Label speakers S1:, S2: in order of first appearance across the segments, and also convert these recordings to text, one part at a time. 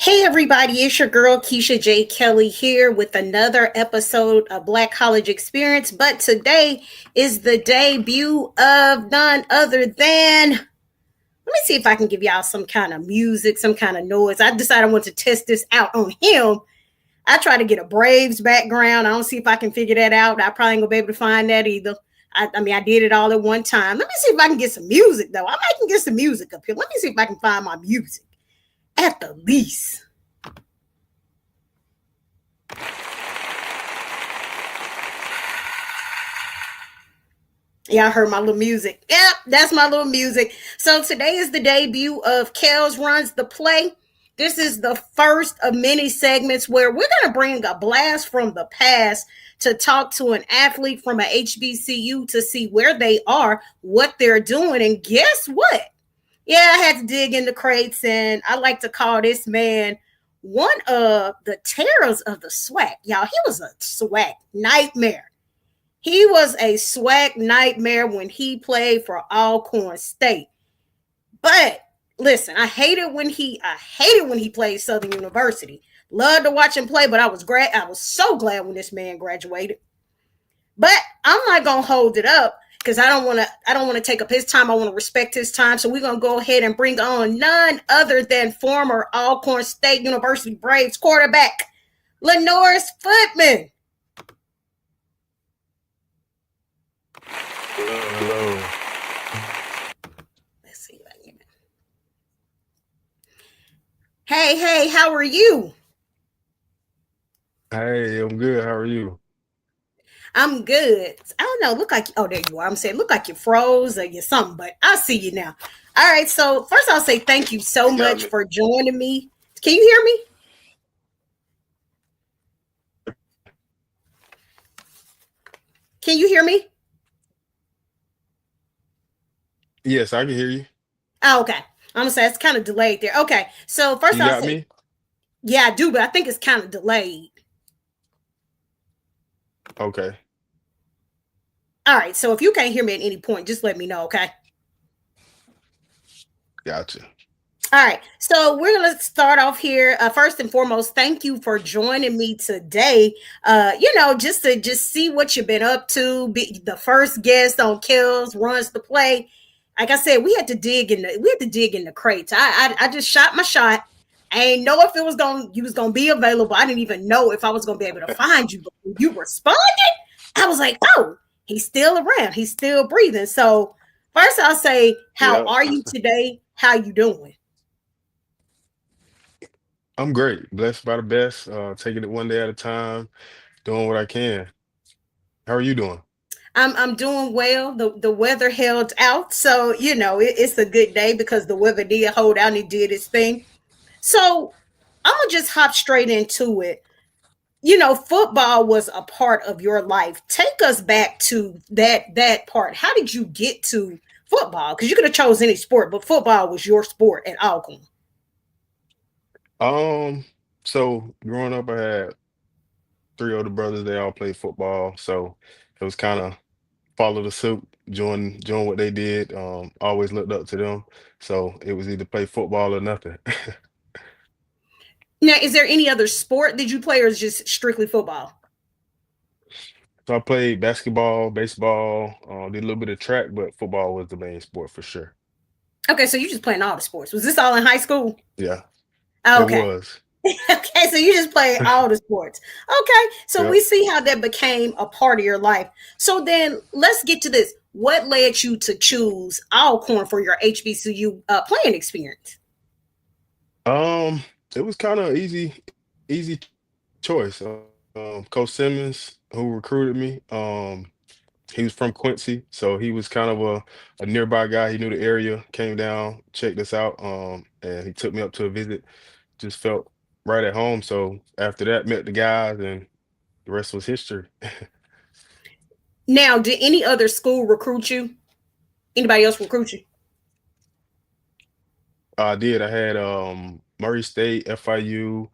S1: Hey everybody, it's your girl Keisha J. Kelly here with another episode of Black College Experience. But today is the debut of none other than, let me see if I can give y'all some kind of music, some kind of noise. I decided I want to test this out on him. I try to get a Braves background. I don't see if I can figure that out. I probably ain't gonna be able to find that either. I did it all at one time. Let me see if I can get some music though. I might can get some music up here. Let me see if I can find my music at the least. Yeah, I heard my little music. Yep, that's my little music. So today is the debut of Kellz Runs the Play. This is the first of many segments where we're going to bring a blast from the past to talk to an athlete from a HBCU to see where they are, what they're doing. And guess what? Yeah, I had to dig in the crates, and I like to call this man one of the terrors of the SWAC. Y'all, he was a SWAC nightmare. He was a SWAC nightmare when he played for Alcorn State. But listen, I hated when he played Southern University. Loved to watch him play, but I was so glad when this man graduated. But I'm not gonna hold it up because I don't want to take up his time. I want to respect his time. So we're gonna go ahead and bring on none other than former Alcorn State University Braves quarterback, Lennoris Footman.
S2: Hello, hello.
S1: Let's see if I can. Hey, how are you?
S2: Hey, I'm good. How are you?
S1: I'm good. I don't know. Look like, oh, there you are. I'm saying, look like you froze or you're something, but I see you now. All right. So first, I'll say thank you so
S2: You got
S1: much
S2: me.
S1: for joining me. Can you hear me? Can you hear me?
S2: Yes, I can hear you.
S1: Oh, okay. I'm gonna say it's kind of delayed there. Okay. So first,
S2: You
S1: I'll
S2: got
S1: say,
S2: me?
S1: yeah, I do, but I think it's kind of delayed.
S2: Okay.
S1: All right. So if you can't hear me at any point, just let me know. Okay.
S2: Gotcha.
S1: All right, so we're gonna start off here. First and foremost, thank you for joining me today. Just to just see what you've been up to. Be the first guest on Kills Runs the Play. Like I said, we had to dig in the crates. I just shot my shot. I ain't know if it was going you was gonna be available. I didn't even know if I was gonna be able to find you. But when you responded, I was like, oh, he's still around. He's still breathing. So first, I'll say, how
S2: Yep.
S1: are you today? How you doing?
S2: I'm great. Blessed by the best. Taking it one day at a time, doing what I can. How are you doing?
S1: I'm doing well. The weather held out, so it's a good day because the weather did hold out and it did its thing. So I'm gonna just hop straight into it. Football was a part of your life. Take us back to that part. How did you get to football? Because you could have chose any sport, but football was your sport at Alcorn.
S2: Um, so growing up, I had three older brothers. They all played football, so it was kind of follow the suit, join what they did. Always looked up to them, so it was either play football or nothing.
S1: Now, is there any other sport that you play, or is it just strictly football?
S2: So I played basketball, baseball, did a little bit of track, but football was the main sport for sure.
S1: Okay, so you just playing all the sports. Was this all in high school?
S2: Yeah,
S1: Oh,
S2: it
S1: okay.
S2: was.
S1: Okay, so you just play all the sports. Okay, so we
S2: Yep.
S1: see how that became a part of your life. So then let's get to this. What led you to choose Alcorn for your HBCU playing experience?
S2: Um, it was kind of easy choice. Coach Simmons, who recruited me, he was from Quincy, so he was kind of a nearby guy. He knew the area, came down, checked us out, and he took me up to a visit. Just felt right at home. So after that, met the guys, and the rest was history.
S1: Now, did any other school recruit you? Anybody else recruit you?
S2: I did. I had Murray State, FIU,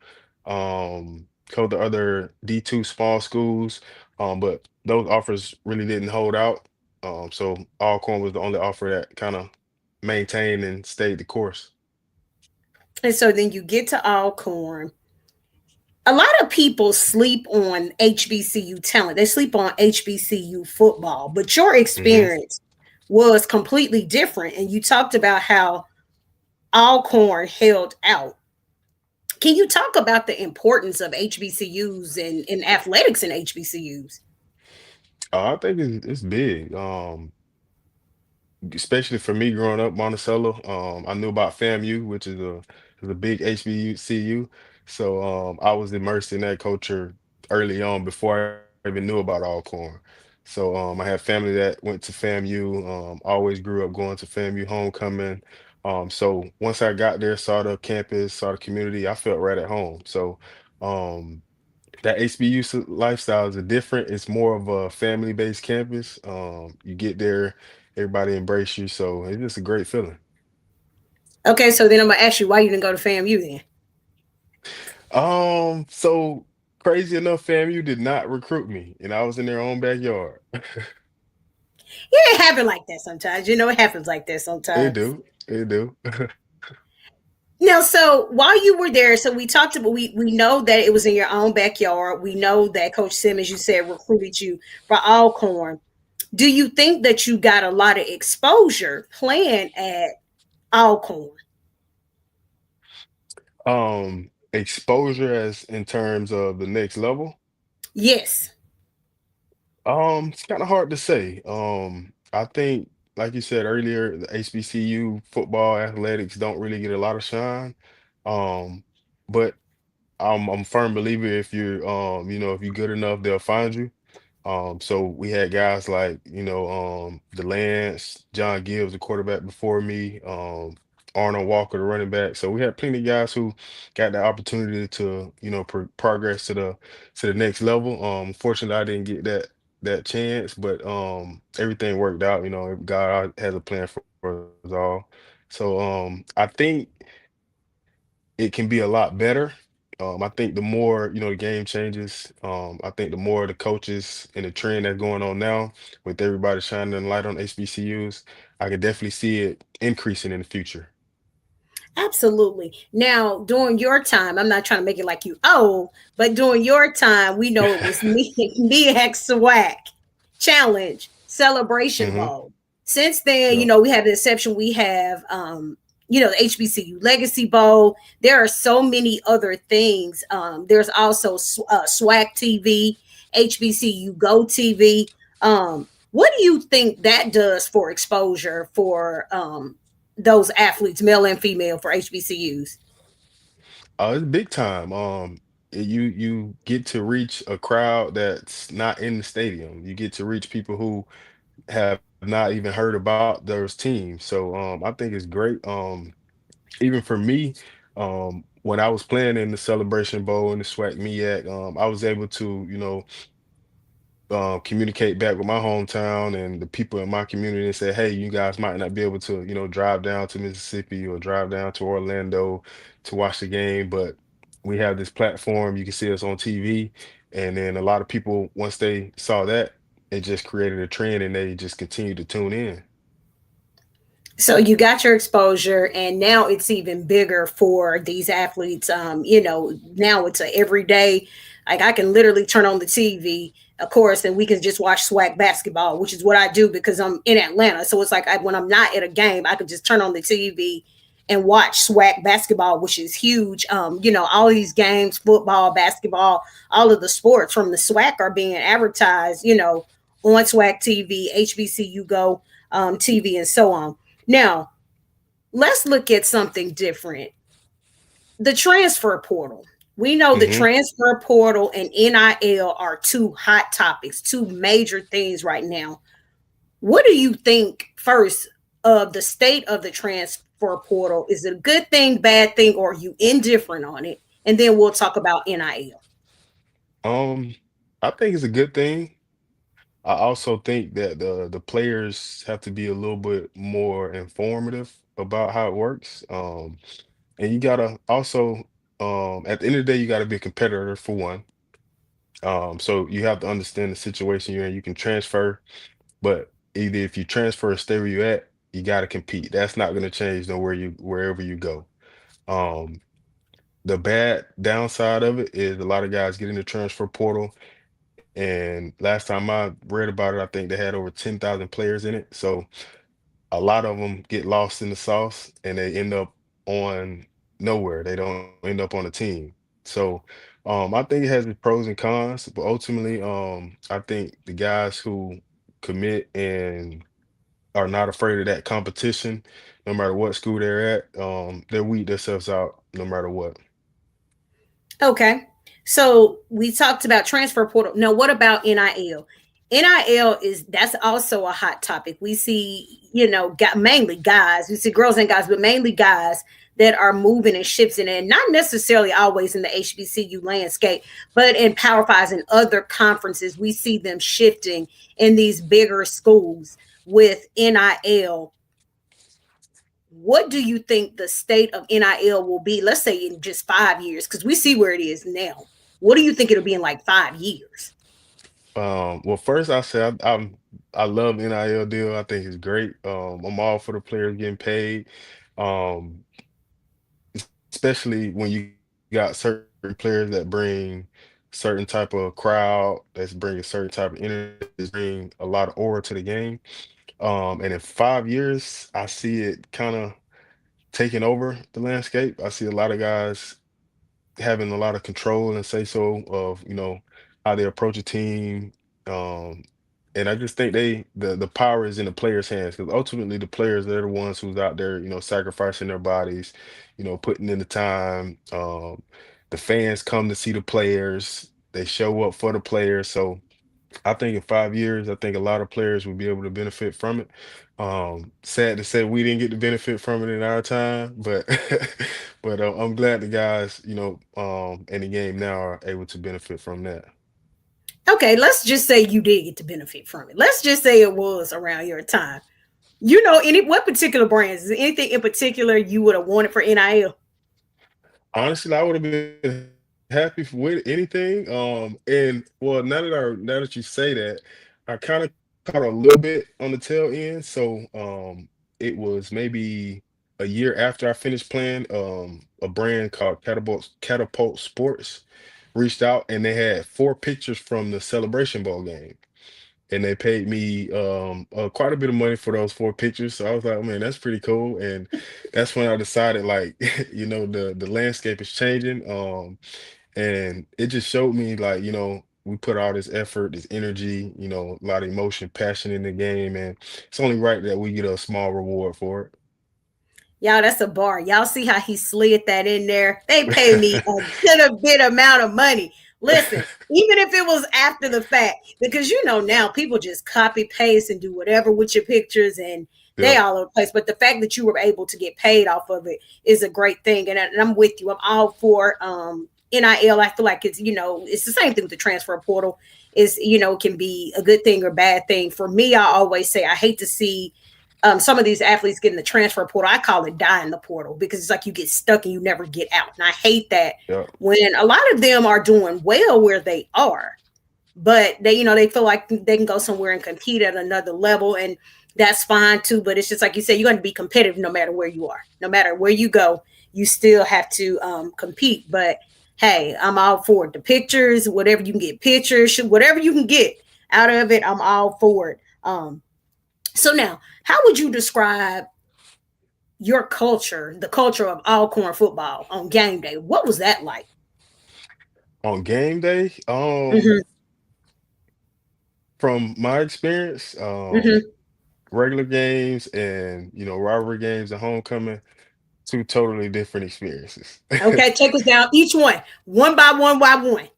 S2: couple the other D2 small schools, but those offers really didn't hold out. So Alcorn was the only offer that kind of maintained and stayed the course.
S1: And so then you get to Alcorn. A lot of people sleep on HBCU talent. They sleep on HBCU football, but your
S2: Hmm.
S1: experience was completely different. And you talked about how Alcorn held out. Can you talk about the importance of HBCUs and in athletics in HBCUs?
S2: I think it's big. Especially for me growing up Monticello. I knew about FAMU, which is a big HBCU. So I was immersed in that culture early on before I even knew about Alcorn. So I had family that went to FAMU. Always grew up going to FAMU homecoming. So once I got there, saw the campus, saw the community, I felt right at home. So um, that HBU lifestyle is a different. It's more of a family-based campus. You get there, everybody embrace you, so it's just a great feeling.
S1: Okay, so then I'm gonna ask you why you didn't go to FAMU then.
S2: So crazy enough, FAMU did not recruit me, and I was in their own backyard.
S1: Yeah, it happens like that sometimes. You know, it happens like that
S2: It
S1: sometimes.
S2: do, it do.
S1: Now, so while you were there, so we talked about we know that it was in your own backyard. We know that Coach Simmons, you said, recruited you for Alcorn. Do you think that you got a lot of exposure playing at Alcorn?
S2: Exposure as in terms of the next level.
S1: Yes.
S2: It's kind of hard to say. I think, like you said earlier, the HBCU football athletics don't really get a lot of shine. Um, but I'm a firm believer if you're if you're good enough, they'll find you. So we had guys like, the Lance, John Gibbs, the quarterback before me, Arnold Walker, the running back. So we had plenty of guys who got the opportunity to, progress to the next level. Fortunately, I didn't get that chance, but everything worked out. God has a plan for us all. So I think it can be a lot better. I think the more, the game changes, I think the more the coaches and the trend that's going on now with everybody shining a light on HBCUs, I can definitely see it increasing in the future.
S1: Absolutely. Now, during your time, I'm not trying to make it like you old, but during your time, we know it was me, MEAC SWAC Challenge Celebration
S2: Hmm.
S1: Bowl. Since then,
S2: Yep.
S1: we have the exception. We have, the HBCU Legacy Bowl. There are so many other things. There's also SWAC TV, HBCU Go TV. What do you think that does for exposure for those athletes, male and female, for HBCUs?
S2: It's big time. You get to reach a crowd that's not in the stadium. You get to reach people who have not even heard about those teams. So I think it's great. Even for me, when I was playing in the Celebration Bowl and the SWAC MEAC, I was able to, communicate back with my hometown and the people in my community and say, hey, you guys might not be able to, drive down to Mississippi or drive down to Orlando to watch the game, but we have this platform. You can see us on TV. And then a lot of people, once they saw that, it just created a trend and they just continue to tune in.
S1: So you got your exposure, and now it's even bigger for these athletes. Now it's a everyday. Like, I can literally turn on the TV, of course, and we can just watch SWAC basketball, which is what I do because I'm in Atlanta. So it's like, when I'm not at a game, I could just turn on the TV and watch SWAC basketball, which is huge. All these games, football, basketball, all of the sports from the SWAC are being advertised. On SWAC TV, HBCU Go TV, and so on. Now, let's look at something different. The transfer portal. We know the
S2: Hmm.
S1: transfer portal and NIL are two hot topics, two major things right now. What do you think first of the state of the transfer portal? Is it a good thing, bad thing, or are you indifferent on it? And then we'll talk about NIL.
S2: Um, I think it's a good thing. I also think that the players have to be a little bit more informative about how it works. And you gotta also, at the end of the day, you gotta be a competitor for one. So you have to understand the situation you're in. You can transfer, but either if you transfer or stay where you at, you gotta compete. That's not gonna change nowhere you wherever you go. Um, the bad downside of it is a lot of guys get in the transfer portal, and last time I read about it, I think they had over 10,000 players in it. So a lot of them get lost in the sauce and they end up on nowhere. They don't end up on a team. So I think it has its pros and cons, but ultimately, I think the guys who commit and are not afraid of that competition, no matter what school they're at, they weed themselves out no matter what.
S1: Okay. So we talked about transfer portal. Now, what about NIL? NIL is that's also a hot topic. We see, mainly guys. We see girls and guys, but mainly guys that are moving and shifting, and not necessarily always in the HBCU landscape, but in Power Fives and other conferences, we see them shifting in these bigger schools with NIL. What do you think the state of NIL will be, let's say in just 5 years? Because we see where it is now. What do you think it'll be in like 5 years?
S2: Well, first I said I love NIL deal. I think it's great. I'm all for the players getting paid. Um, Especially when you got certain players that bring certain type of crowd, that's bringing certain type of energy, that's bring a lot of aura to the game. And in 5 years, I see it kind of taking over the landscape. I see a lot of guys having a lot of control and say so of how they approach a team. um and I just think the power is in the players' hands, because ultimately the players, they're the ones who's out there, sacrificing their bodies, putting in the time. The fans come to see the players, they show up for the players. So I think in 5 years, I think a lot of players will be able to benefit from it. Sad to say we didn't get to benefit from it in our time, but but I'm glad the guys, in the game now are able to benefit from that.
S1: Okay, let's just say you did get to benefit from it. Let's just say it was around your time. Any what particular brands? Is there anything in particular you would have wanted for NIL?
S2: Honestly, I would have been happy with anything. And well, now that you say that, I kind of caught a little bit on the tail end. So it was maybe a year after I finished playing. A brand called Catapult Sports reached out, and they had four pictures from the Celebration Bowl game, and they paid me quite a bit of money for those four pictures. So I was like, "Oh, man, that's pretty cool." And that's when I decided, like, the landscape is changing. And it just showed me, like, we put all this effort, this energy, a lot of emotion, passion in the game, and it's only right that we get a small reward for
S1: Y'all, that's a bar. Y'all see how he slid that in there? They pay me a
S2: it.
S1: good bit amount of money. Listen, even if it was after the fact, because now people just copy paste and do whatever with your pictures, and they
S2: Yep,
S1: all over the place. But the fact that you were able to get paid off of it is a great thing, and I'm with you. I'm all for NIL. I feel like it's the same thing with the transfer portal. Is can be a good thing or bad thing. For me, I always say I hate to see some of these athletes get in the transfer portal. I call it die in the portal, because it's like you get stuck and you never get out. And I hate that
S2: yep,
S1: when a lot of them are doing well where they are, but they feel like they can go somewhere and compete at another level, and that's fine too. But it's just like you said, you're going to be competitive no matter where you are, no matter where you go. You still have to compete. But hey, I'm all for it. The pictures, whatever you can get, pictures, whatever you can get out of it, I'm all for it. So now, how would you describe your culture, the culture of Alcorn football on game day? What was that like?
S2: on game day.
S1: Mm-hmm,
S2: From my experience,
S1: mm-hmm.
S2: regular games and rivalry games and homecoming, two totally different experiences.
S1: Okay, take us down each one by one.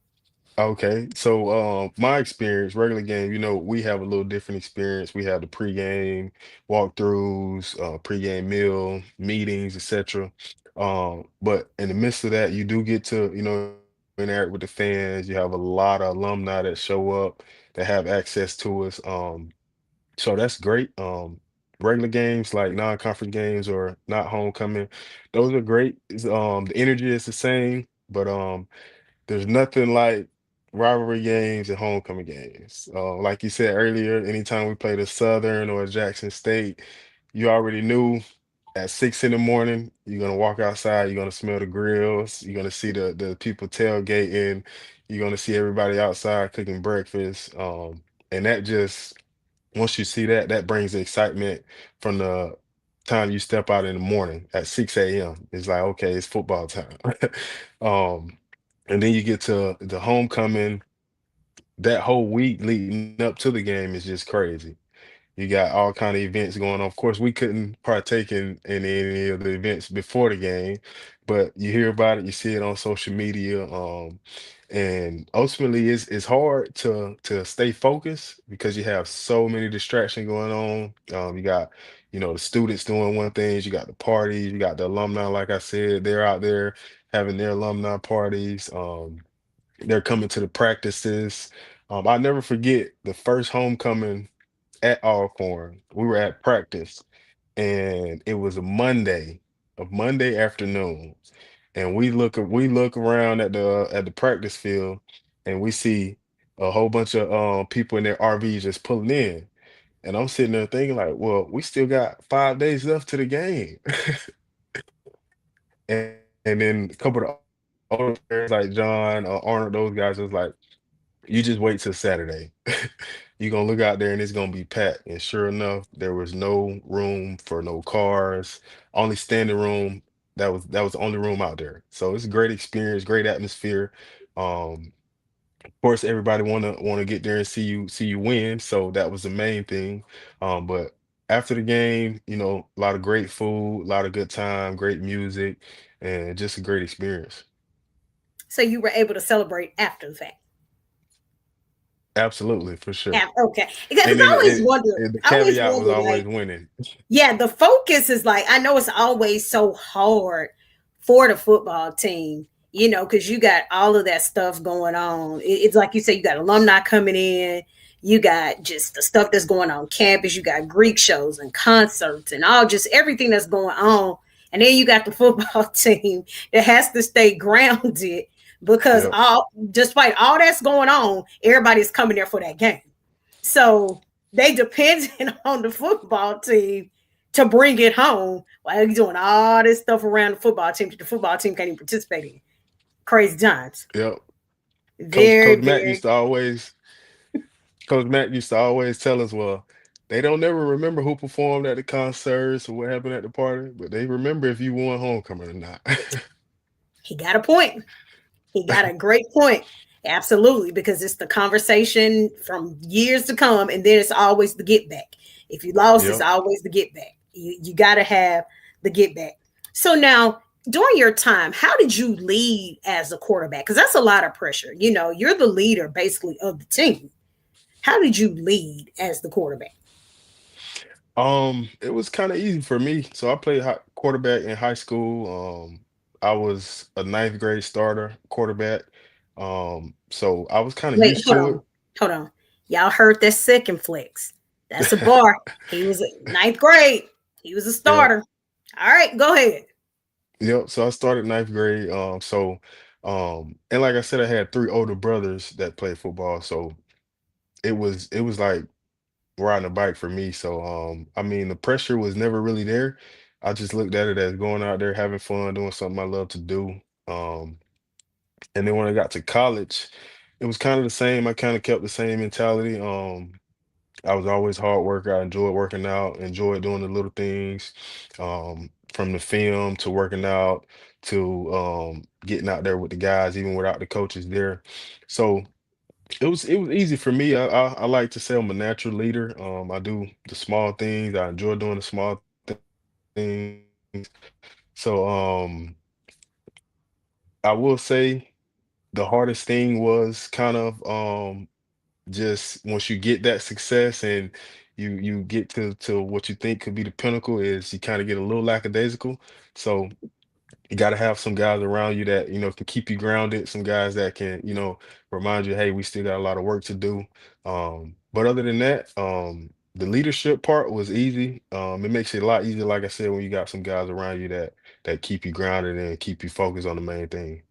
S2: Okay, so my experience, regular game, we have a little different experience. We have the pregame walkthroughs, pregame meal, meetings, etc. But in the midst of that, you do get to, interact with the fans. You have a lot of alumni that show up, that have access to us. So that's great. Regular games like non-conference games or not homecoming, those are great. The energy is the same, but there's nothing like rivalry games and homecoming games. Like you said earlier, anytime we played a Southern or a Jackson State, you already knew. at 6 in the morning, you're gonna walk outside, you're gonna smell the grills, you're gonna see the people tailgating, you're gonna see everybody outside cooking breakfast. And that just once you see that, that brings the excitement from the time you step out in the morning at 6 a.m. It's like, okay, it's football time. um, and then you get to the homecoming. That whole week leading up to the game is just crazy. You got all kind of events going on. Of course, we couldn't partake in any of the events before the game, but you hear about it, you see it on social media, and ultimately, it's hard to stay focused because you have so many distractions going on. You got the students doing one thing, you got the parties, you got the alumni. Like I said, they're out there having their alumni parties. They're coming to the practices. I'll never forget the first homecoming at Alcorn. We were at practice, and it was a Monday afternoon. And we look around at the practice field, and we see a whole bunch of people in their RVs just pulling in. And I'm sitting there thinking like, well, we still got 5 days left to the game. And then a couple of the older players like John, Arnold, those guys was like, you just wait till Saturday. You're gonna look out there and it's gonna be packed. And sure enough, there was no room for no cars, only standing room. That was the only room out there. So it's a great experience, great atmosphere. Of course, everybody wanna get there and see you win. So that was the main thing. But after the game, a lot of great food, a lot of good time, great music, and just a great experience.
S1: So you were able to celebrate after the fact.
S2: Absolutely, for sure.
S1: Okay. Because
S2: And
S1: I
S2: then
S1: always wonder,
S2: the
S1: I always
S2: caveat was
S1: wonder,
S2: always
S1: like,
S2: winning.
S1: yeah, the focus is like, I know it's always so hard for the football team, because you got all of that stuff going on. It's like you say, you got alumni coming in, you got just the stuff that's going on campus, you got Greek shows and concerts and all just everything that's going on. And then you got the football team that has to stay grounded because
S2: Yep,
S1: despite all that's going on, everybody's coming there for that game. So they depended on the football team to bring it home while he's doing all this stuff around the football team that the football team can't even participate in. Crazy times.
S2: yep. Coach
S1: Very,
S2: Coach Matt used
S1: very.
S2: to always Coach Matt used to always tell us, well, they don't never remember who performed at the concerts or what happened at the party, but they remember if you won homecoming or not.
S1: He got a point. He got a great point. Absolutely, because it's the conversation from years to come, and then it's always the get back. If you lost, it's
S2: Yep.
S1: always the get back. You got to have the get back. So now, during your time, how did you lead as a quarterback? Because that's a lot of pressure. You're the leader basically of the team. How did you lead as the quarterback?
S2: It was kind of easy for me. So I played quarterback in high school. I was a ninth grade starter quarterback. So I was kind of
S1: Wait,
S2: used to it.
S1: hold on. Y'all heard that second flex? That's a bar. He was ninth grade. He was a
S2: Yeah.
S1: starter. All right, go ahead.
S2: Yep. So I started ninth grade. And like I said, I had three older brothers that played football. So it was like riding a bike for me. So I mean the pressure was never really there. I just looked at it as going out there, having fun, doing something I love to do. Um, and then when I got to college, it was kind of the same. I kind of kept the same mentality. I was always hard worker. I enjoyed working out, enjoyed doing the little things, from the film to working out to getting out there with the guys, even without the coaches there. So it was easy for me. I like to say I'm a natural leader. I do the small things. I enjoy doing the small things. So I will say the hardest thing was kind of just once you get that success and you get to what you think could be the pinnacle is you kind of get a little lackadaisical. So you got to have some guys around you that can keep you grounded, some guys that can remind you, hey, we still got a lot of work to do. But other than that, the leadership part was easy. It makes it a lot easier, like I said, when you got some guys around you that keep you grounded and keep you focused on the main thing.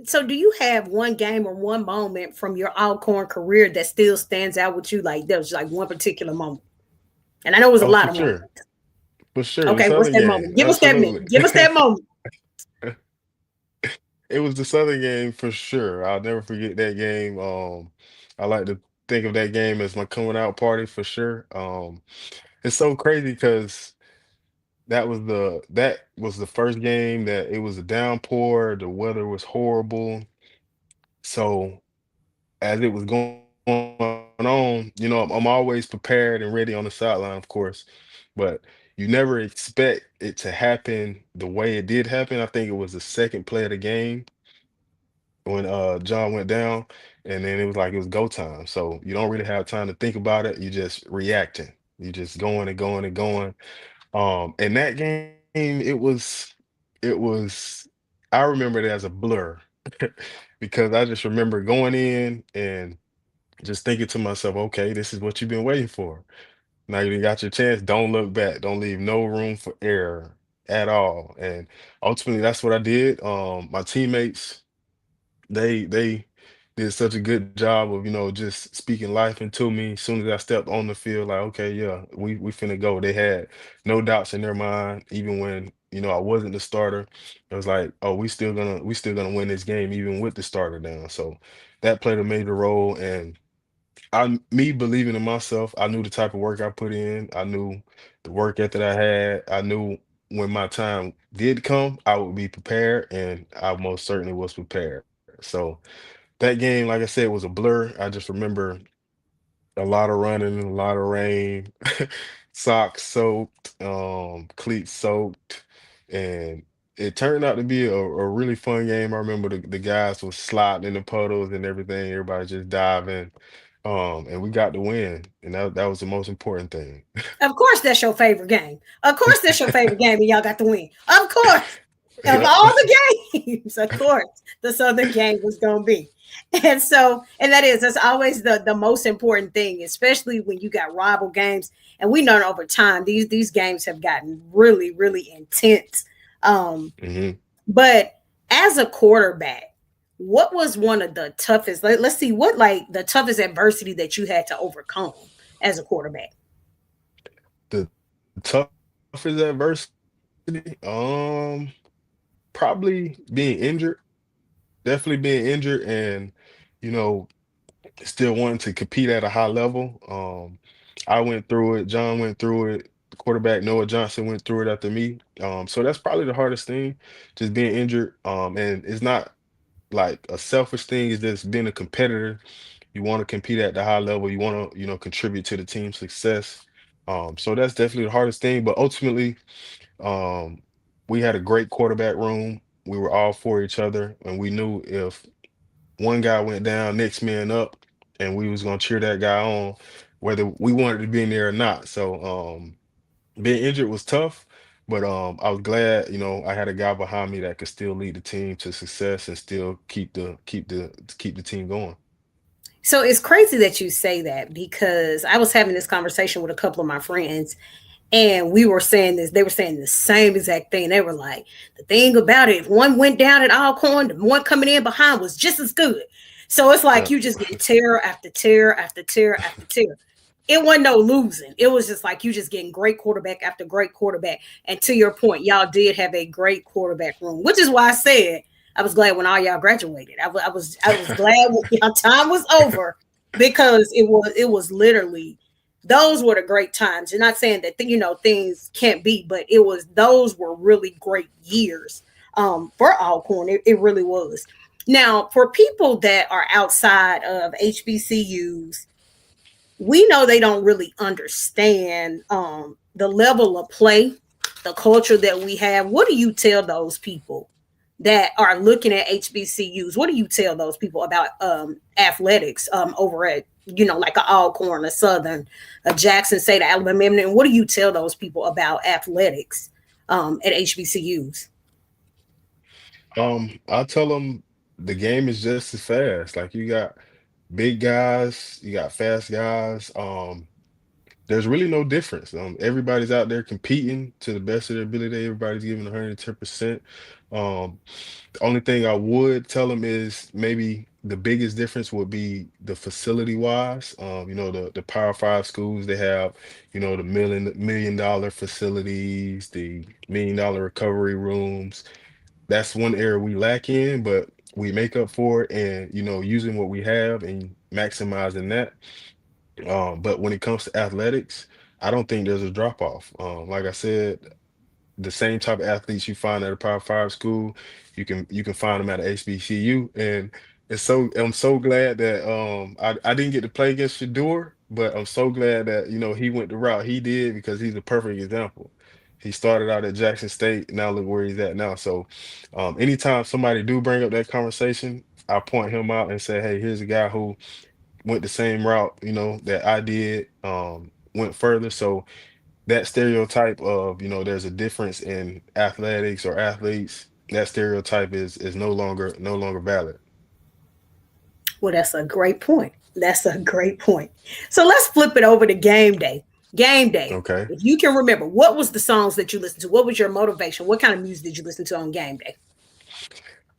S1: So, do you have one game or one moment from your Alcorn career that still stands out with you? Like there was like one particular moment, and I know it was a
S2: Oh, for
S1: lot of moments.
S2: sure. For sure, the
S1: Okay, what's
S2: Southern
S1: that
S2: game,
S1: moment? Give us that
S2: absolutely.
S1: minute. Give us that moment.
S2: It was the Southern game for sure. I'll never forget that game. I like to think of that game as my coming out party for sure. It's so crazy because that was the first game that it was a downpour, the weather was horrible. So as it was going on, I'm always prepared and ready on the sideline, of course, but you never expect it to happen the way it did happen. I think it was the second play of the game when John went down, and then it was like it was go time. So you don't really have time to think about it. You just reacting. You just going and going and going. And that game, it was I remember it as a blur because I just remember going in and just thinking to myself, okay, this is what you've been waiting for. Now you got your chance. Don't look back. Don't leave no room for error at all. And ultimately, that's what I did. My teammates, they did such a good job of just speaking life into me. As soon as I stepped on the field, like, okay, yeah, we finna go. They had no doubts in their mind, even when I wasn't the starter. It was like, oh, we still gonna win this game even with the starter down. So that played a major role. And me believing in myself, I knew the type of work I put in. I knew the work ethic I had. I knew when my time did come, I would be prepared, and I most certainly was prepared. So that game, like I said, was a blur. I just remember a lot of running, a lot of rain, socks soaked, cleats soaked, and it turned out to be a really fun game. I remember the guys was sliding in the puddles and everything. Everybody just diving, and we got the win, and that was the most important thing.
S1: Of course, that's your favorite game. Of course, that's your favorite game, and y'all got the win. Of course, of
S2: Yep.
S1: all the games, of course, the Southern game was gonna be. And so, and that's always the most important thing, especially when you got rival games. And we know over time these games have gotten really, really intense. Um,
S2: hmm
S1: but as a quarterback, what was one of the toughest? Let's see what like the toughest adversity that you had to overcome as a quarterback.
S2: The toughest adversity, probably being injured. Definitely being injured, and you know still wanting to compete at a high level. I went through it. John went through it. The quarterback Noah Johnson went through it after me. So that's probably the hardest thing, just being injured. And it's not like a selfish thing. It's just being a competitor. You want to compete at the high level. You want to, contribute to the team's success. So that's definitely the hardest thing. But ultimately, um, we had a great quarterback room. We were all for each other, and we knew if one guy went down, next man up, and we was gonna cheer that guy on, whether we wanted to be in there or not. So being injured was tough, but I was glad, I had a guy behind me that could still lead the team to success and still keep the team going.
S1: So it's crazy that you say that because I was having this conversation with a couple of my friends and we were saying this, they were saying the same exact thing. They were like, the thing about it, if one went down at Alcorn, the one coming in behind was just as good. So it's like
S2: Yeah.
S1: you just get tear after tear after tear after tear. It wasn't no losing. It was just like you just getting great quarterback after great quarterback. And to your point, y'all did have a great quarterback room, which is why I said I was glad when all y'all graduated. I was glad when your time was over because it was literally those were the great times. You're not saying that things can't be, but those were really great years for Alcorn. It really was. Now, for people that are outside of HBCUs, we know they don't really understand the level of play, the culture that we have. What do you tell those people that are looking at HBCUs? What do you tell those people about athletics over at like a Alcorn, a Southern, a Jackson State, Alabama? And what do you tell those people about athletics at HBCUs?
S2: I tell them the game is just as fast. Like you got big guys, you got fast guys. There's really no difference. Everybody's out there competing to the best of their ability. Everybody's giving 110%. The only thing I would tell them is maybe the biggest difference would be the facility wise. The Power Five schools, they have, the million dollar facilities, the $1 million recovery rooms. That's one area we lack in, but we make up for it, and using what we have and maximizing that. But when it comes to athletics, I don't think there's a drop off. Like I said, the same type of athletes you find at a Power Five school, you can find them at a HBCU, and I'm so glad that I didn't get to play against Shador, but I'm so glad that he went the route he did because he's a perfect example. He started out at Jackson State, now look where he's at now. So, anytime somebody do bring up that conversation, I point him out and say, hey, here's a guy who went the same route, that I did, went further. So that stereotype of there's a difference in athletics or athletes, that stereotype is no longer valid.
S1: Well, that's a great point. That's a great point. So let's flip it over to game day. Game day.
S2: Okay.
S1: If you can remember, what was the songs that you listened to? What was your motivation? What kind of music did you listen to on game day?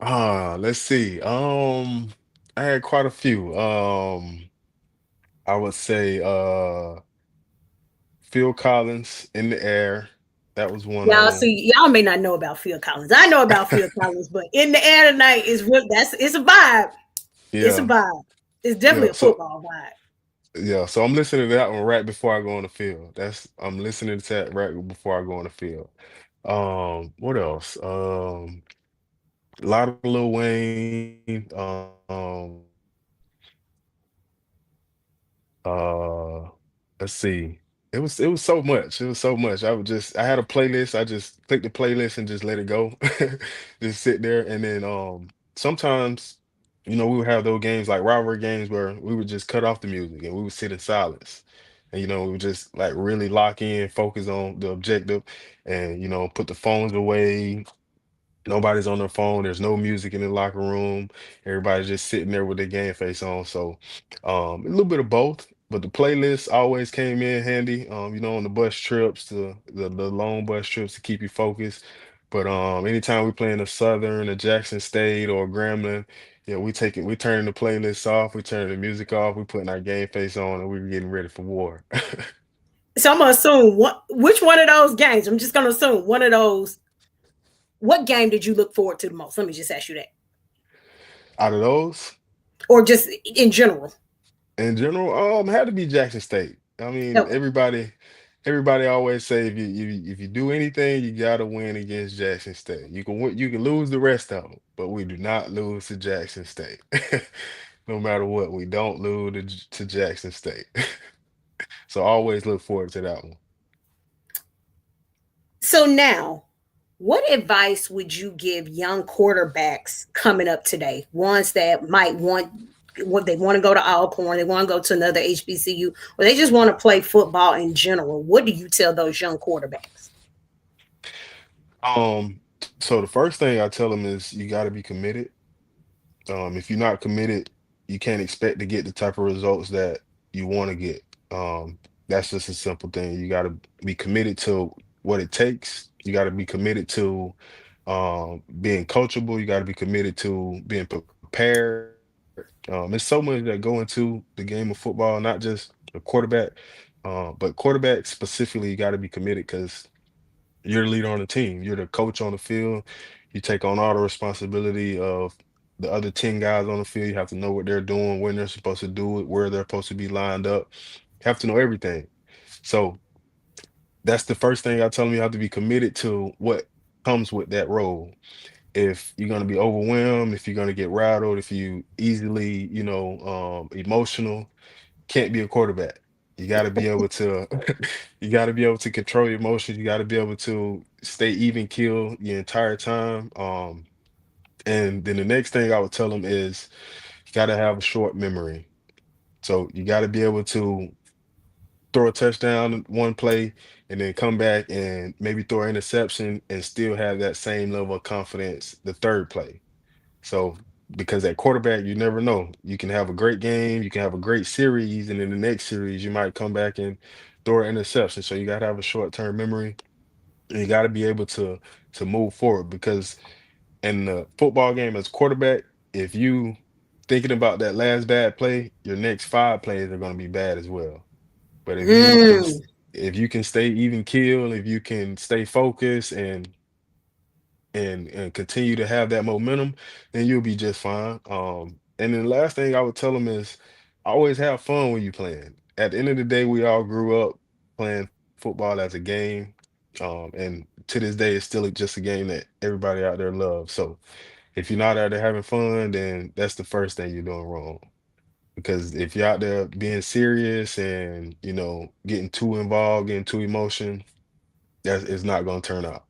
S2: Let's see. I had quite a few. I would say Phil Collins, In the Air. That was one of
S1: Y'all
S2: them.
S1: see, y'all may not know about Phil Collins. I know about Phil Collins, but in the air tonight is what that's it's a vibe. It's a
S2: Yeah,
S1: vibe. It's
S2: yeah.
S1: definitely a football vibe.
S2: So I'm listening to that one right before I go on the field. I'm listening to that right before I go on the field. What else? A lot of Lil Wayne. Uh, let's see. It was so much. It was so much. I had a playlist. I just click the playlist and just let it go. Just sit there, and then sometimes we would have those games like rivalry games where we would just cut off the music and we would sit in silence. And we would just like really lock in, focus on the objective, and put the phones away. Nobody's on their phone. There's no music in the locker room. Everybody's just sitting there with their game face on. So, a little bit of both. But the playlist always came in handy. On the bus trips, the long bus trips to keep you focused. But anytime we play in a Southern, a Jackson State, or a Grambling, yeah, we turning the playlist off, we turning the music off, we putting our game face on, and we were getting ready for war.
S1: So I'm gonna assume which one of those games. I'm just gonna assume one of those. What game did you look forward to the most? Let me just ask you that,
S2: Out of those,
S1: or just in general.
S2: in general, had to be Jackson State. I mean,
S1: Okay.
S2: everybody always say if you do anything, you gotta win against Jackson State. You can lose the rest of them, but we do not lose to Jackson State. No matter what, we don't lose to Jackson State. So always look forward to that one.
S1: So now, what advice would you give young quarterbacks coming up today? Ones that might want what they want to go to Alcorn, they want to go to another HBCU, or they just want to play football in general. What do you tell those young quarterbacks?
S2: So the first thing I tell them is you got to be committed. If you're not committed, you can't expect to get the type of results that you want to get. That's just a simple thing. You got to be committed to what it takes. You got to be committed to being coachable. You got to be committed to being prepared. There's so much that go into the game of football, not just a quarterback, but quarterback specifically. You got to be committed because you're the leader on the team. You're the coach on the field. You take on all the responsibility of the other 10 guys on the field. You have to know what they're doing, when they're supposed to do it, where they're supposed to be lined up. You have to know everything. So that's the first thing I tell them. You have to be committed to what comes with that role. If you're going to be overwhelmed, if you're going to get rattled, if you easily, emotional, can't be a quarterback. You got to be able to you got to be able to control your emotions. You got to be able to stay even keel the entire time. And then the next thing I would tell them is you got to have a short memory. So you got to be able to throw a touchdown in one play and then come back and maybe throw an interception and still have that same level of confidence the third play. So because at quarterback, you never know. You can have a great game, you can have a great series, and in the next series, you might come back and throw an interception. So you got to have a short-term memory, and you got to be able to move forward because in the football game as quarterback, if you thinking about that last bad play, your next five plays are going to be bad as well. But
S1: Mm.
S2: if you can stay even keel, if you can stay focused and continue to have that momentum, then you'll be just fine. And then the last thing I would tell them is always have fun when you playing. At the end of the day, we all grew up playing football as a game. And to this day, it's still just a game that everybody out there loves. So if you're not out there having fun, then that's the first thing you're doing wrong. Because if you're out there being serious and, getting too involved, getting too emotion, that is not going to turn out.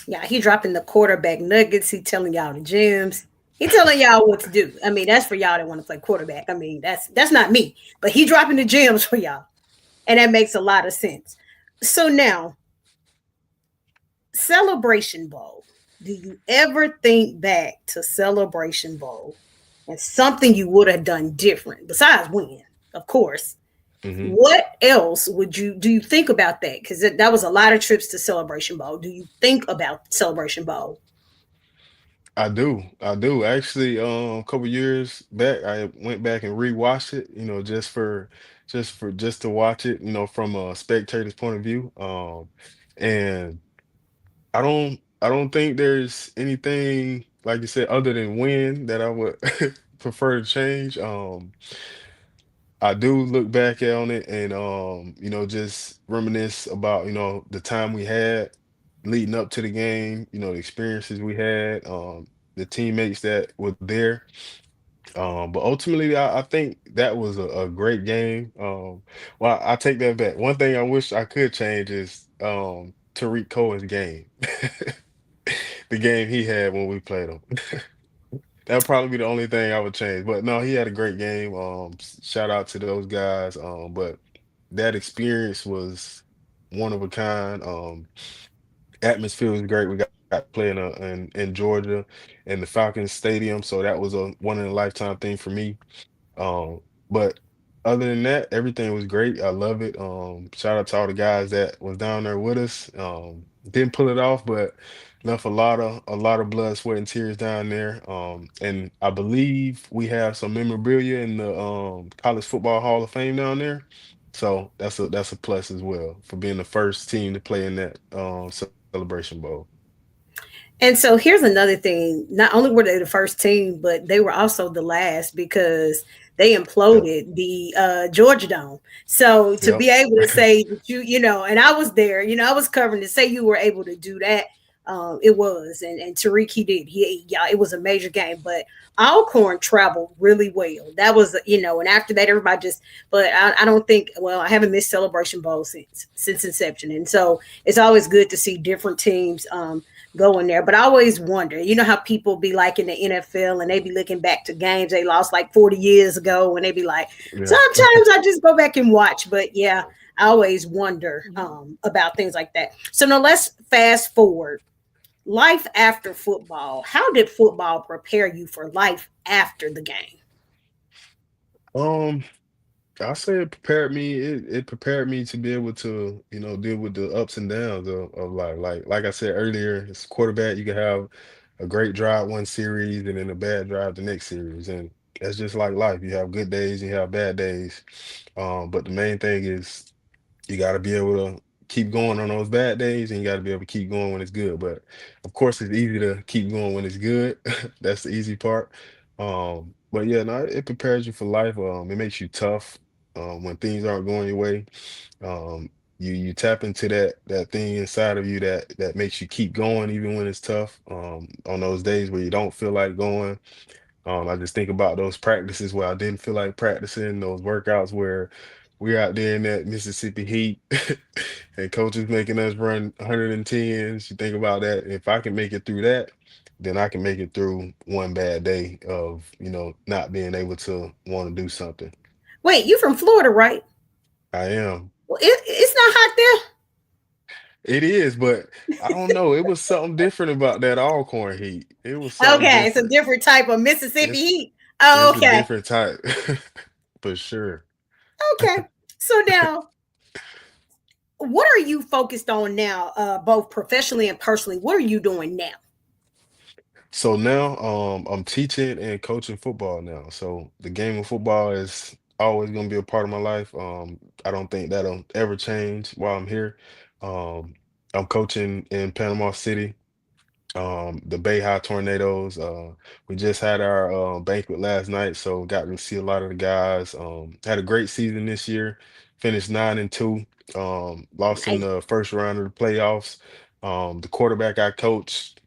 S1: Yeah, he dropping the quarterback nuggets. He telling y'all the gems. He telling y'all what to do. I mean, that's for y'all that want to play quarterback. I mean, that's not me. But he dropping the gems for y'all. And that makes a lot of sense. So now, Celebration Bowl. Do you ever think back to Celebration Bowl and something you would have done different besides win, of course?
S2: Hmm.
S1: What else would you do? You think about that because that was a lot of trips to Celebration Bowl. Do you think about Celebration Bowl?
S2: I do. I do. Actually, a couple years back, I went back and rewatched it, just to watch it, from a spectator's point of view. And I don't think there's anything, like you said, other than win that I would prefer to change. I do look back on it and just reminisce about, the time we had leading up to the game, the experiences we had, the teammates that were there. But ultimately I think that was a great game. Well, I take that back. One thing I wish I could change is Tariq Cohen's game. The game he had when we played him. That'd probably be the only thing I would change. But no, he had a great game. Shout out to those guys. But that experience was one of a kind. Atmosphere was great. We got to play in Georgia in the Falcons Stadium, so that was a one in a lifetime thing for me. But other than that, everything was great. I love it. Shout out to all the guys that was down there with us. Didn't pull it off, but left a lot of blood, sweat, and tears down there. And I believe we have some memorabilia in the College Football Hall of Fame down there. So that's a plus as well for being the first team to play in that Celebration Bowl.
S1: And so here's another thing. Not only were they the first team, but they were also the last because they
S2: Yep.
S1: imploded the Georgia Dome. So to
S2: Yep.
S1: be able to say that and I was there, I was covering to say you were able to do that. It was, and Tariq he did. Yeah, it was a major game, but Alcorn traveled really well. That was, and after that, everybody just. But I don't think. Well, I haven't missed Celebration Bowl since inception, and so it's always good to see different teams. Go in there. But I always wonder, how people be like in the NFL and they be looking back to games they lost like 40 years ago and they be like,
S2: Yeah.
S1: sometimes I just go back and watch. But yeah, I always wonder about things like that. So now let's fast forward. Life after football. How did football prepare you for life after the game?
S2: Um, I say it prepared me. It prepared me to be able to, deal with the ups and downs of life. Like I said earlier, as a quarterback, you can have a great drive one series and then a bad drive the next series, and that's just like life. You have good days, you have bad days. But the main thing is you got to be able to keep going on those bad days, and you got to be able to keep going when it's good. But of course, it's easy to keep going when it's good. That's the easy part. But yeah, no, it prepares you for life. It makes you tough when things aren't going your way. Um, you tap into that thing inside of you that makes you keep going even when it's tough. On those days where you don't feel like going, I just think about those practices where I didn't feel like practicing, those workouts where we're out there in that Mississippi heat and coaches making us run 110s. You think about that. If I can make it through that, then I can make it through one bad day of, not being able to want to do something.
S1: Wait, you from Florida, right?
S2: I am.
S1: Well, it's not hot
S2: It is, but I don't know. It was something different about that Alcorn heat. It was
S1: there.
S2: something
S1: Okay, it's a
S2: different.
S1: different type of Mississippi
S2: It's
S1: heat. Oh,
S2: it's a
S1: okay.
S2: different type for sure.
S1: Okay. So now, what are you focused on now, both professionally and personally? What are you doing now?
S2: So now I'm teaching and coaching football now. So the game of football is always gonna be a part of my life. I don't think that'll ever change while I'm here. Um, I'm coaching in Panama City, the Bay High Tornadoes. We just had our banquet last night, so got to see a lot of the guys. Had a great season this year, finished 9-2. Lost in
S1: Nice.
S2: the first round of the playoffs. The quarterback I coached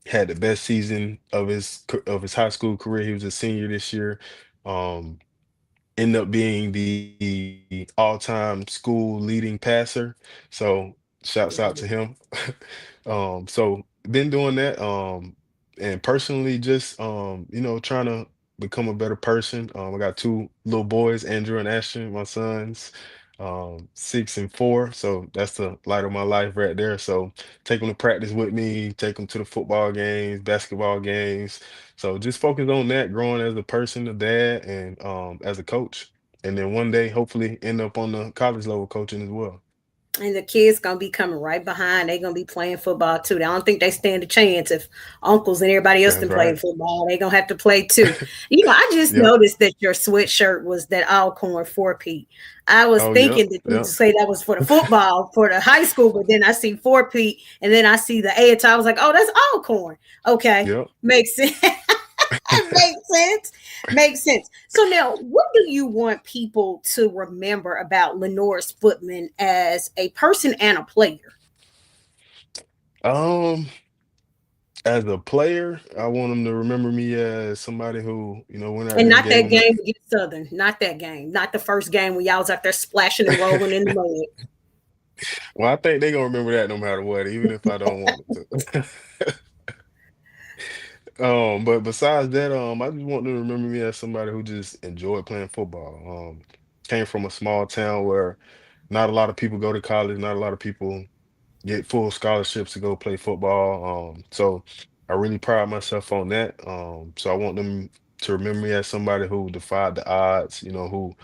S2: had the best season of of his high school career. He was a senior this year. Um, Ended up being the all-time school leading passer. So shouts out to him. So been doing that. And personally just trying to become a better person. I got two little boys, Andrew and Ashton, my sons, 6 and 4. So that's the light of my life right there. So take them to practice with me, take them to the football games, basketball games. So just focus on that, growing as a person, a dad, and as a coach. And then one day, hopefully, end up on the college level coaching as well.
S1: And the kids gonna be coming right behind. They're gonna be playing football too. I don't think they stand a chance if uncles and everybody else
S2: That's
S1: can play
S2: right.
S1: football. They're gonna have to play too. I just
S2: Yep.
S1: noticed that your sweatshirt was that Alcorn 4P. I was
S2: Oh, yep.
S1: thinking that you
S2: Yep.
S1: say that was for the football for the high school, but then I see 4P and then I see the A. I was like, oh, that's Alcorn. Okay,
S2: Yep.
S1: makes sense. Makes sense. Makes sense. So now, what do you want people to remember about Lennoris Footman as a person and a player?
S2: Um, as a player, I want them to remember me as somebody who, went out
S1: And
S2: there and
S1: not
S2: gave
S1: that
S2: them
S1: game against Southern. Not that game. Not the first game when y'all was out there splashing and rolling in the mud.
S2: well, I think they're gonna remember that no matter what, even if I don't want them to. But besides that, I just want them to remember me as somebody who just enjoyed playing football. Came from a small town where not a lot of people go to college, not a lot of people get full scholarships to go play football. So I really pride myself on that. So I want them to remember me as somebody who defied the odds, who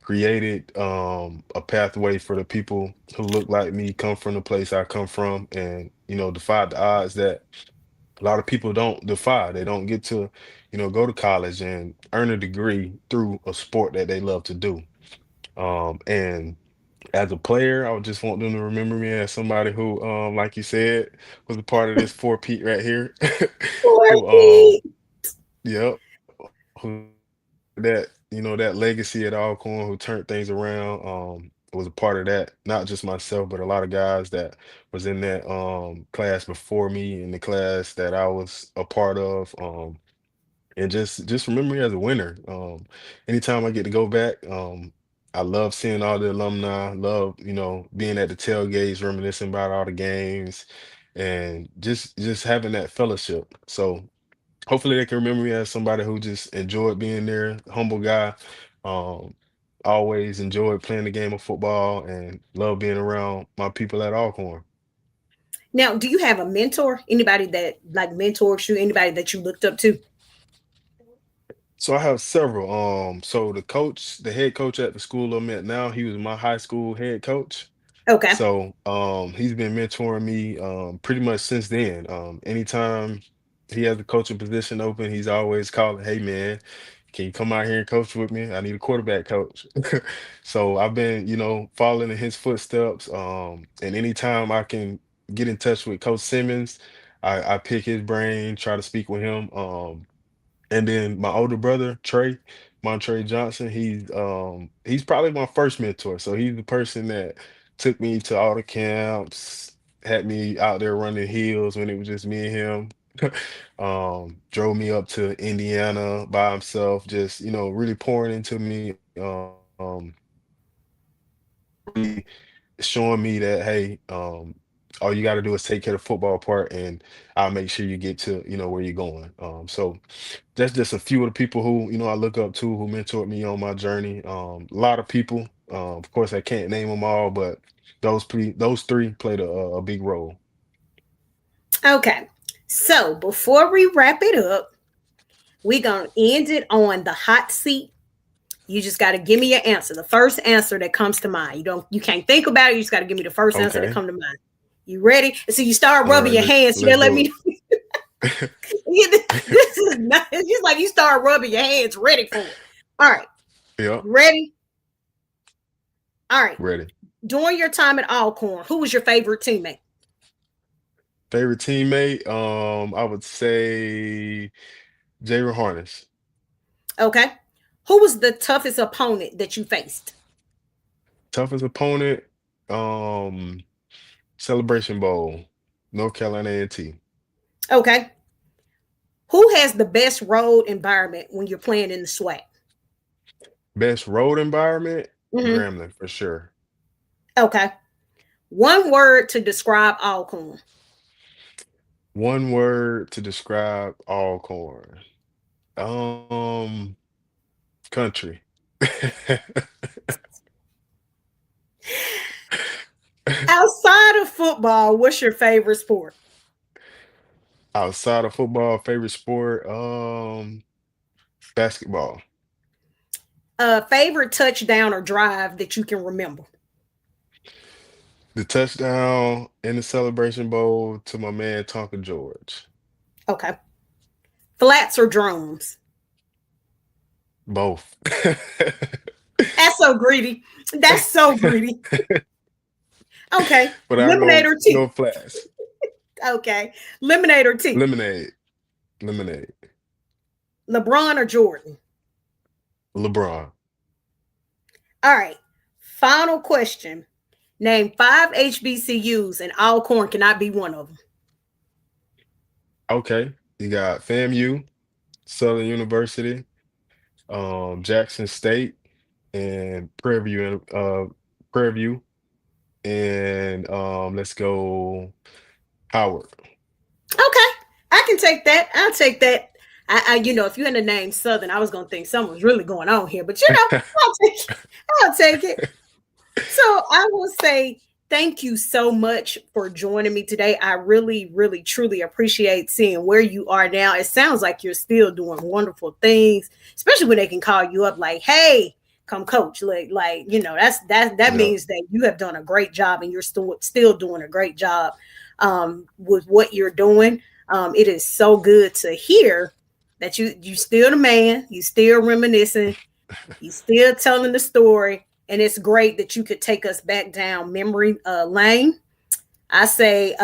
S2: created a pathway for the people who look like me, come from the place I come from, and defied the odds that a lot of people don't defy. They don't get to, go to college and earn a degree through a sport that they love to do. And as a player, I would just want them to remember me as somebody who, like you said, was a part of this four Pete right here, who,
S1: 4P.
S2: yep, who that that legacy at Alcorn, who turned things around. Was a part of that. Not just myself, but a lot of guys that was in that class before me, in the class that I was a part of. And just remember me as a winner. Anytime I get to go back, I love seeing all the alumni, love, being at the tailgates, reminiscing about all the games, and just having that fellowship. So hopefully they can remember me as somebody who just enjoyed being there, humble guy, um, always enjoyed playing the game of football and love being around my people at Alcorn.
S1: Now, do you have a mentor? Anybody that like mentors you? Anybody that you looked up to?
S2: So I have several. So the head coach at the school I'm at now, he was my high school head coach.
S1: Okay.
S2: So he's been mentoring me pretty much since then. Anytime he has a coaching position open, he's always calling, "Hey man, can you come out here and coach with me? I need a quarterback coach." So I've been, following in his footsteps. And anytime I can get in touch with Coach Simmons, I pick his brain, try to speak with him. And then my older brother, Montre Johnson, he's probably my first mentor. So he's the person that took me to all the camps, had me out there running hills when it was just me and him. Drove me up to Indiana by himself, just, really pouring into me, really showing me that, hey, all you got to do is take care of the football part and I'll make sure you get to, where you're going. So that's just a few of the people who I look up to, who mentored me on my journey. A lot of people, of course I can't name them all, but those three played a big role.
S1: Okay. So before we wrap it up, we're gonna end it on the hot seat. You just got to give me your answer. The first answer that comes to mind. You can't think about it. You just got to give me the first answer that
S2: Okay.
S1: come to mind. You ready? So you start
S2: All
S1: rubbing
S2: right,
S1: your hands. You
S2: let's
S1: gotta let
S2: do
S1: me
S2: it.
S1: know. This is not. It's just like you start rubbing your hands, ready for it. All right,
S2: Yep.
S1: ready. All right.
S2: Ready.
S1: During your time at Alcorn, who was your favorite teammate?
S2: Favorite teammate? I would say Jaron Harness.
S1: Okay. Who was the toughest opponent that you faced?
S2: Toughest opponent? Um, Celebration Bowl, North Carolina A&T.
S1: Okay. Who has the best road environment when you're playing in the SWAC?
S2: Best road environment?
S1: Hmm.
S2: Grambling for sure.
S1: Okay. One word to describe Alcorn.
S2: One word to describe Alcorn. Um, Country.
S1: Outside of football, what's your favorite sport?
S2: Outside of football, favorite sport? Basketball.
S1: Favorite touchdown or drive that you can remember?
S2: The touchdown in the Celebration Bowl to my man Tonka George.
S1: Okay. Flats or drums?
S2: Both.
S1: That's so greedy. That's so greedy. Okay.
S2: But I
S1: Lemonade
S2: go
S1: or tea?
S2: go flats.
S1: Okay. Lemonade or tea?
S2: Lemonade. Lemonade.
S1: LeBron or Jordan?
S2: LeBron.
S1: All right. Final question. Name 5 HBCUs and Alcorn cannot be one of them.
S2: Okay. You got FAMU, Southern University, Jackson State, and Prairie View, and let's go Howard.
S1: Okay. I can take that. I'll take that. If you had the name Southern, I was gonna think something was really going on here, but I'll take it. I'll take it. So I will say thank you so much for joining me today. I really, really, truly appreciate seeing where you are now. It sounds like you're still doing wonderful things, especially when they can call you up like, "Hey, come coach." That
S2: Yep.
S1: means that you have done a great job, and you're still doing a great job with what you're doing. It is so good to hear that you still the man, you still reminiscing, you still telling the story, and it's great that you could take us back down memory lane. I say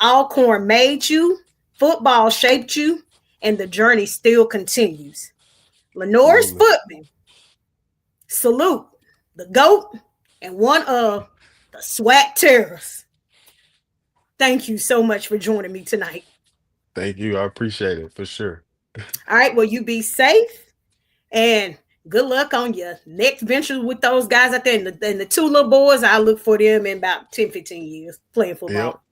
S1: Alcorn made you, football shaped you, and the journey still continues. Lennoris
S2: Absolutely.
S1: Footman, salute the GOAT and one of the SWAT terrorists. Thank you so much for joining me tonight.
S2: Thank you. I appreciate it for sure.
S1: All right, well, you be safe and good luck on your next venture with those guys out there. And the two little boys, I look for them in about 10, 15 years playing
S2: Yep.
S1: football.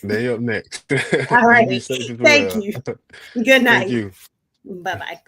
S2: They up next.
S1: All
S2: You be
S1: right.
S2: safe as
S1: Thank
S2: well.
S1: you. Good
S2: Thank
S1: night.
S2: you.
S1: Bye bye.